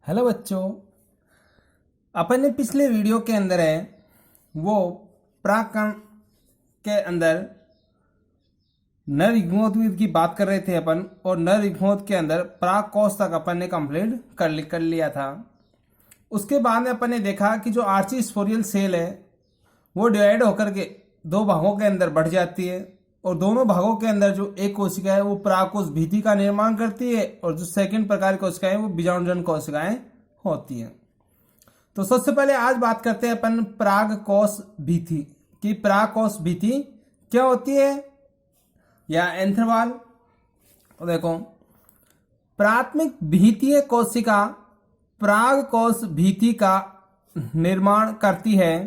Hello बच्चों, अपन ने पिछले वीडियो के अंदर है वो प्राकण के अंदर नर युग्मोद्भिद की बात कर रहे थे अपन। और नर युग्मोद के अंदर प्राक कोश तक अपन ने कंप्लीट कर लिया था। उसके बाद में अपन ने देखा कि जो आर्ची स्पोरियल सेल है वो डिवाइड होकर के दो भागों के अंदर बढ़ जाती है, और दोनों भागों के अंदर जो एक कोशिका है वो प्राकोष भीति का निर्माण करती है, और जो सेकंड प्रकार की कोशिकाएं वो बीजाणुजन कोशिकाएं होती हैं। तो सबसे पहले आज बात करते हैं अपन प्राग कोश भीति की। प्राग कोश भीति क्या होती है या एंथ्रवाल। तो देखो, प्राथमिक भीतीय कोशिका प्राग कोश भीति का निर्माण करती है।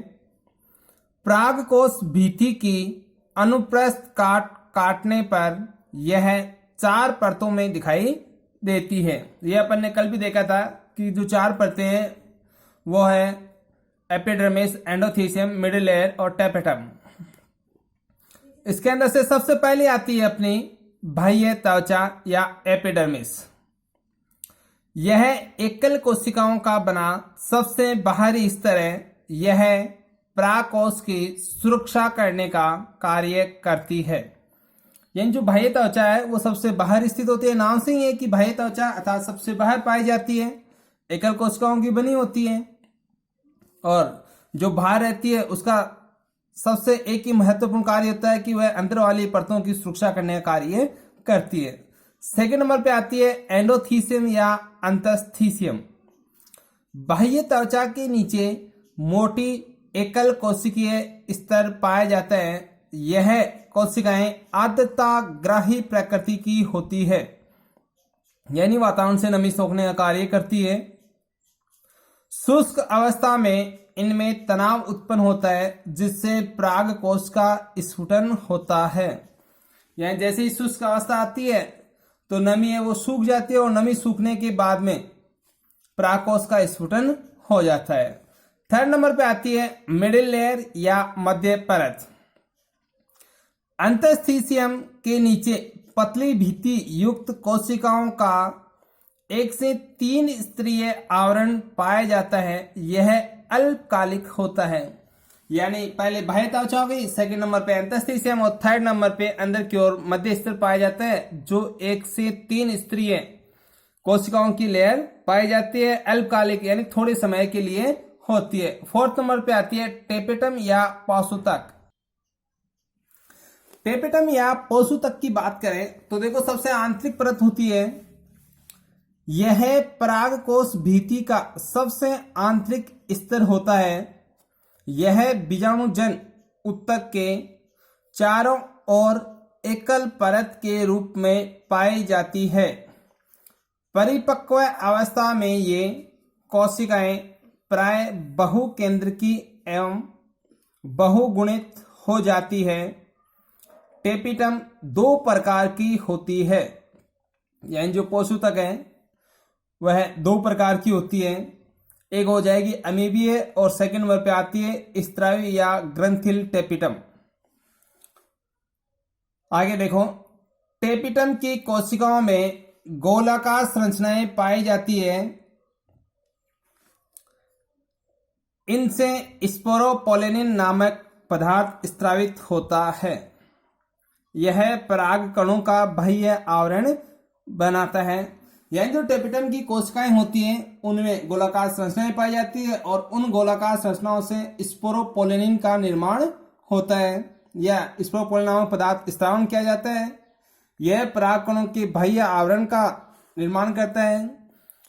प्राग कोश भीति की अनुप्रस्थ काटने पर यह 4 परतों में दिखाई देती है। यह अपन ने कल भी देखा था कि जो 4 परतें हैं वो है एपिडर्मिस, एंडोथीसियम, मिडिल लेयर और टेपेटम। इसके अंदर से सबसे पहले आती है अपनी बाह्य त्वचा या एपिडर्मिस। यह एकल कोशिकाओं का बना सबसे बाहरी स्तर है। यह प्राकोश की सुरक्षा करने का कार्य करती है। यानी जो बाह्य त्वचा है वो सबसे बाहर स्थित होती है। नाम से ही है कि बाह्य त्वचा अर्थात सबसे बाहर पाई जाती है, एकल कोशिकाओं की बनी होती है, और जो बाहर रहती है उसका सबसे एक ही महत्वपूर्ण कार्य होता है कि वह अंदर वाली परतों की सुरक्षा करने का कार्य करती है। सेकंड नंबर पे आती है एंडोथीसियम या अंतस्थीसियम। बाह्य त्वचा के नीचे मोटी एकल कोशिकीय स्तर पाए जाते हैं। यह कोशिकाएं आर्द्रताग्राही प्रकृति की होती है, यानी वातावरण से नमी सोखने का कार्य करती है। शुष्क अवस्था में इनमें तनाव उत्पन्न होता है जिससे प्राग कोश का स्फुटन होता है। यानी जैसे ही शुष्क अवस्था आती है तो नमी है वो सूख जाती है, और नमी सूखने के बाद में प्राग कोश का स्फुटन हो जाता है। थर्ड नंबर पे आती है मिडिल लेयर या मध्य परत। अंतस्थीसियम के नीचे पतली भीति युक्त कोशिकाओं का 1 से 3 स्तरीय आवरण पाया जाता है। यह अल्पकालिक होता है। यानी पहले बाह्य त्वचा हो गई, सेकंड नंबर पे अंतस्थीसियम, और थर्ड नंबर पे अंदर की ओर मध्य स्तर पाया जाता है जो 1 से 3 स्तरीय कोशिकाओं की लेयर पाई जाती है। अल्पकालिक यानी थोड़े समय के लिए होती है। फोर्थ नंबर पे आती है टेपेटम या पौषुतक। टेपेटम या पौषुतक की बात करें तो देखो, सबसे आंतरिक परत होती है। यह परागकोश भीति का सबसे आंतरिक स्तर होता है। यह बीजाणुजन ऊतक के चारों ओर एकल परत के रूप में पाई जाती है। परिपक्व अवस्था में ये कोशिकाएं प्राय बहुकेंद्रकी एवं बहुगुणित हो जाती है। टेपिटम 2 प्रकार की होती है। यानी जो पौषुतक है वह 2 प्रकार की होती है। एक हो जाएगी अमीबीय, और सेकंड नंबर पे आती है स्त्रावी या ग्रंथिल टेपिटम। आगे देखो, टेपिटम की कोशिकाओं में गोलाकार संरचनाएं पाई जाती है। इनसे स्पोरोपोलेनिन नामक पदार्थ स्रावित होता है। यह पराग कणों का बाह्य आवरण बनाता है। यानी जो टेपिटम की कोशिकाएं होती हैं उनमें गोलाकार संरचनाएं पाई जाती है, और उन गोलाकार संरचनाओं से स्पोरोपोलेनिन का निर्माण होता है, या स्पोरोपोलेनिन नामक पदार्थ स्रावन किया जाता है। यह पराग कणों के बाह्य आवरण का निर्माण करता है।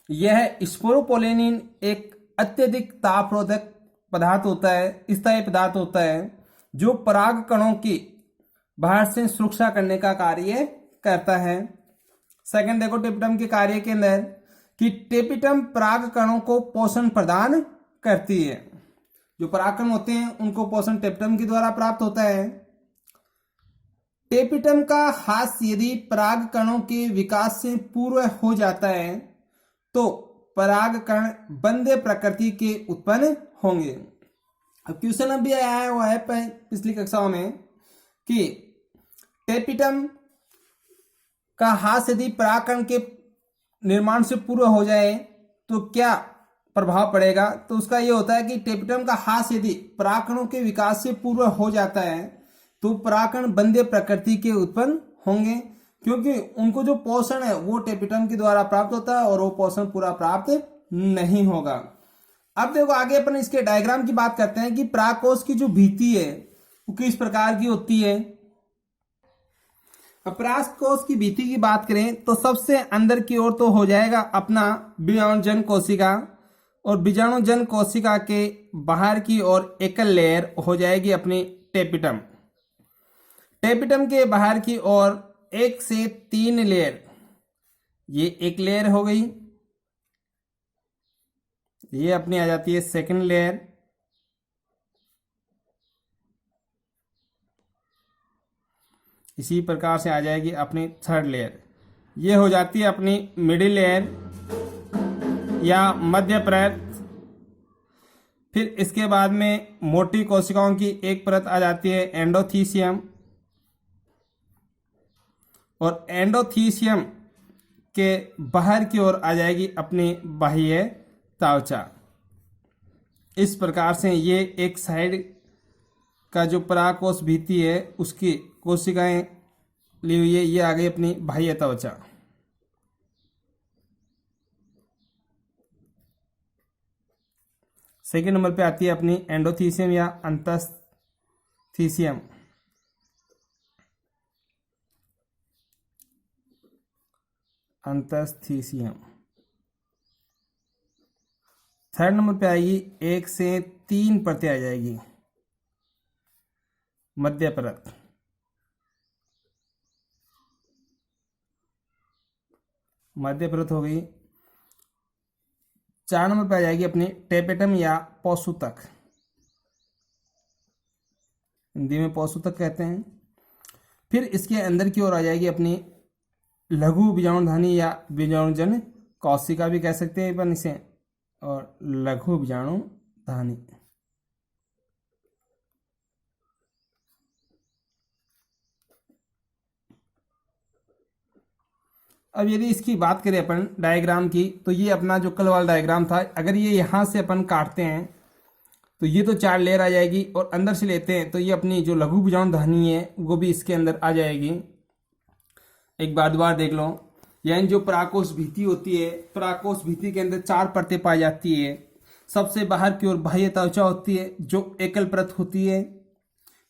यह स्पोरोपोलेनिन एक अत्यधिक तापरोधक पदार्थ होता है, स्थायी पदार्थ होता है, जो पराग कणों की बाहर से सुरक्षा करने का कार्य करता है। सेकंड देखो टेपिटम के कार्य के अंदर कि टेपिटम पराग कणों को पोषण प्रदान करती है। जो परागकण होते हैं उनको पोषण टेपिटम के द्वारा प्राप्त होता है। टेपिटम का ह्रास यदि पराग कणों के विकास से पूर्व हो जाता है तो परागकण बंदे प्रकृति के उत्पन्न होंगे। अब क्वेश्चन अभी आया हुआ है पिछली कक्षाओं में कि टेपिटम का ह्रास यदि परागकण के निर्माण से पूर्व हो जाए तो क्या प्रभाव पड़ेगा, तो उसका ये होता है कि टेपिटम का ह्रास यदि परागकणों के विकास से पूर्व हो जाता है तो परागकण बंध्य प्रकृति के उत्पन्न होंगे, क्योंकि उनको जो पोषण है वो टेपिटम के द्वारा प्राप्त होता है और वो पोषण पूरा प्राप्त नहीं होगा। अब देखो आगे अपन इसके डायग्राम की बात करते हैं कि परागकोश की जो भित्ति है वो किस प्रकार की होती है। परागकोश की भित्ति की बात करें तो सबसे अंदर की ओर तो हो जाएगा अपना बीजाणुजन कोशिका, और बीजाणुजन कोशिका के बाहर की ओर एकल लेयर हो जाएगी अपनी टेपिटम। टेपिटम के बाहर की ओर 1 से 3 लेयर, ये एक लेयर हो गई, ये अपनी आ जाती है सेकंड लेयर, इसी प्रकार से आ जाएगी अपनी थर्ड लेयर, ये हो जाती है अपनी मिडिल लेयर या मध्य परत। फिर इसके बाद में मोटी कोशिकाओं की एक परत आ जाती है एंडोथीसियम, और एंडोथीसियम के बाहर की ओर आ जाएगी अपनी बाह्य त्वचा। इस प्रकार से ये एक साइड का जो परागकोश भित्ति है उसकी कोशिकाएं ली हुई है, ये आ गई अपनी बाह्य त्वचा। सेकेंड नंबर पे आती है अपनी एंडोथीसियम या अंतस्थीसियम। अंतस्थीसियम थर्ड नंबर पे आएगी, 1 से 3 परतें आ जाएगी मध्य परत। मध्य परत हो गई। 4 नंबर पे आ जाएगी अपनी टेपिटम या पौषुतक, हिंदी में पौषुतक कहते हैं। फिर इसके अंदर की ओर आ जाएगी अपनी लघु बीजाणुधानी या बीजाणुजन कोशिका भी कह सकते हैं अपन इसे, और लघु बीजाणुधानी। अब यदि इसकी बात करें अपन डायग्राम की, तो ये अपना जो कल वाला डायग्राम था, अगर ये यहाँ से अपन काटते हैं तो ये तो 4 लेयर आ जाएगी, और अंदर से लेते हैं तो ये अपनी जो लघु बीजाणुधानी है वो भी इसके अंदर आ जाएगी। एक बार दोबारा देख लो, यानी जो परागकोश भित्ति होती है, परागकोश भित्ति के अंदर 4 परतें पाई जाती है। सबसे बाहर की ओर बाह्य त्वचा होती है जो एकल परत होती है,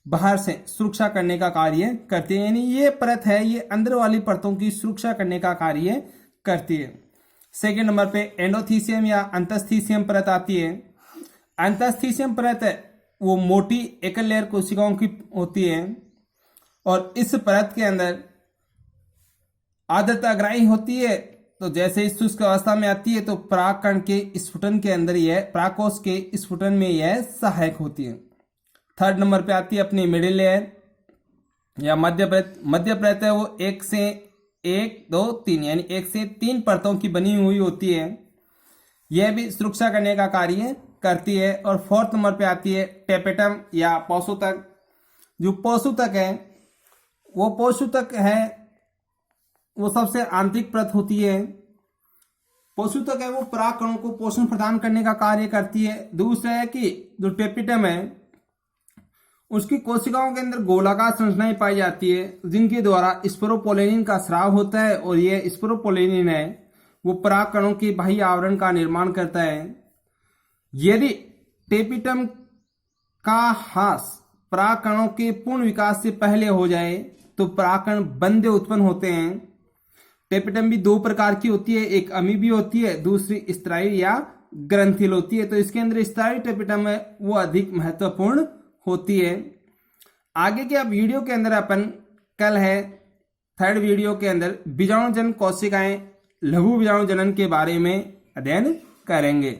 बाहर से सुरक्षा करने का कार्य करती है, यानी ये परत है ये अंदर वाली परतों की सुरक्षा करने का कार्य करती है। सेकेंड नंबर पे एंडोथीसियम या अंतस्थीसियम परत आती है। अंतस्थीसियम परत वो मोटी एकल लेयर कोशिकाओं की होती है, और इस परत के अंदर आर्द्रता ग्राही होती है, तो जैसे इस शुष्क अवस्था में आती है तो परागकण के स्फुटन के अंदर यह परागकोश के स्फुटन में यह सहायक होती है। थर्ड नंबर पे आती है अपनी मिडिल लेयर या मध्य परत। मध्य परत है वो 1 से 1 2 3 यानी 1 से 3 परतों की बनी हुई होती है, यह भी सुरक्षा करने का कार्य करती है। और फोर्थ नंबर पे आती है टेपिटम या पौषुतक। जो पौषुतक है वो पौषुतक है वो सबसे आंतरिक परत होती है। पौषुतक है वो परागकणों को पोषण प्रदान करने का कार्य करती है। दूसरा है कि जो टेपिटम है उसकी कोशिकाओं के अंदर गोलाकार संरचनाएं पाई जाती है जिनके द्वारा स्पोरोपोलेनिन का स्राव होता है, और यह स्पोरोपोलेनिन है वो परागकणों के बाह्य आवरण का निर्माण करता है। यदि टेपिटम का ह्रास परागकणों के पूर्ण विकास से पहले हो जाए तो परागकण बंध्य उत्पन्न होते हैं। टेपिटम भी 2 प्रकार की होती है, एक अमीबी होती है, दूसरी स्त्रावी या ग्रंथिल होती है। तो इसके अंदर स्त्रावी टेपिटम है वो अधिक महत्वपूर्ण होती है। आगे के अब वीडियो के अंदर अपन कल है थर्ड वीडियो के अंदर बीजाणुजन कोशिकाएं लघु बीजाणु जनन के बारे में अध्ययन करेंगे।